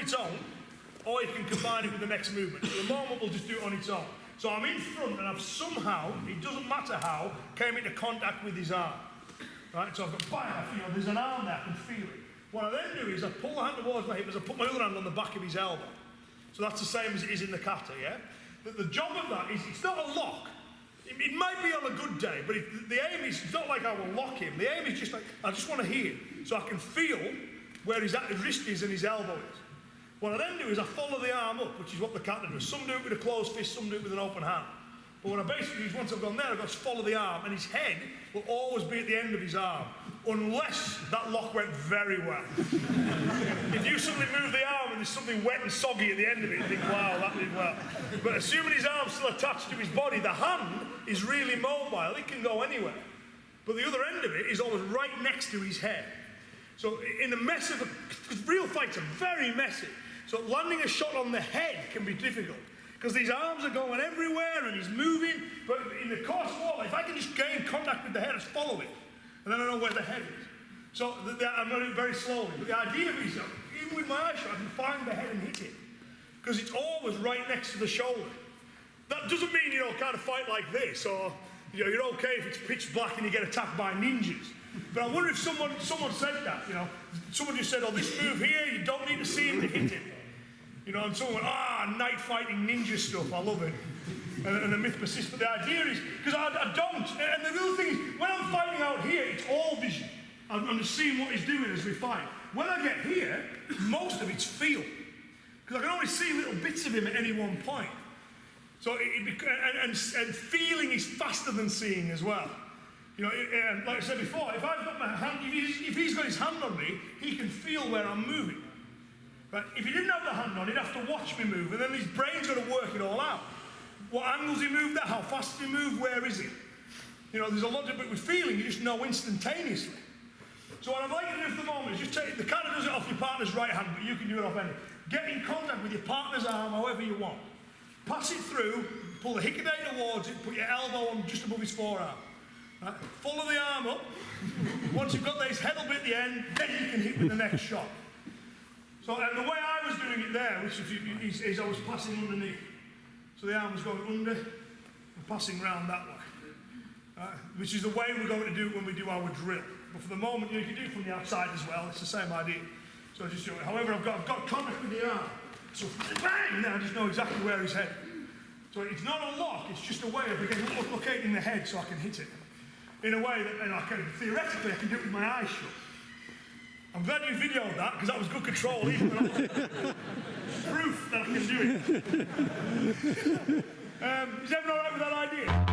its own, or you can combine it with the next movement. At the moment, we'll just do it on its own. So I'm in front, and I've somehow, it doesn't matter how, came into contact with his arm. Right, so I've got bang, there's an arm there, I can feel it. What I then do is I pull the hand towards my hip as I put my other hand on the back of his elbow. So that's the same as it is in the kata, yeah? The job of that is, it's not a lock. It might be on a good day, but the aim is, it's not like I will lock him. The aim is just like, I just want to hit him, so I can feel where his wrist is and his elbow is. What I then do is I follow the arm up, which is what the kata does. Some do it with a closed fist, some do it with an open hand. But what I basically do is once I've gone there, I've got to follow the arm, and his head will always be at the end of his arm, unless that lock went very well. If you suddenly move the arm and there's something wet and soggy at the end of it, you think, wow, that did well. But assuming his arm's still attached to his body, the hand is really mobile, it can go anywhere. But the other end of it is always right next to his head. So in the mess of because real fights are very messy, so landing a shot on the head can be difficult. Because these arms are going everywhere and he's moving, but in the course of war, if I can just gain contact with the head, I just follow it, and then I know where the head is. So I'm going to do it very slowly, but the idea is that even with my eye shot, I can find the head and hit it, because it's always right next to the shoulder. That doesn't mean you can't fight like this, or you're okay if it's pitch black and you get attacked by ninjas. But I wonder if someone said that, someone just said, oh, this move here, you don't need to see him to hit it. And someone went, night fighting ninja stuff, I love it. And the myth persists, but the idea is, because I don't, and the real thing is, when I'm fighting out here, it's all vision. I'm just seeing what he's doing as we fight. When I get here, most of it's feel. Because I can only see little bits of him at any one point. So, and feeling is faster than seeing as well. Like I said before, if I've got my hand, if he's got his hand on me, he can feel where I'm moving. Right? If he didn't have the hand on, he'd have to watch me move, and then his brain's got to work it all out. What angles he moved at, how fast he moved, where is he? There's a lot of it with feeling, you just know instantaneously. So what I'd like to do for the moment is just take, the kata does it off your partner's right hand, but you can do it off any. Get in contact with your partner's arm however you want. Pass it through, pull the Hikki-Dai towards it, put your elbow on just above his forearm. Right? Follow the arm up. Once you've got his head up at the end, then you can hit with the next shot. So the way I was doing it there, which is I was passing underneath. So the arm was going under and passing round that way. Which is the way we're going to do it when we do our drill. But for the moment, you can do it from the outside as well. It's the same idea. So I just do it. However, I've got contact with the arm. So bang! Now I just know exactly where his head. So it's not a lock. It's just a way of again locating the head so I can hit it in a way that theoretically I can do it with my eyes shut. I'm glad you videoed that, because that was good control, even though proof that I can do it. Is everyone all right with that idea?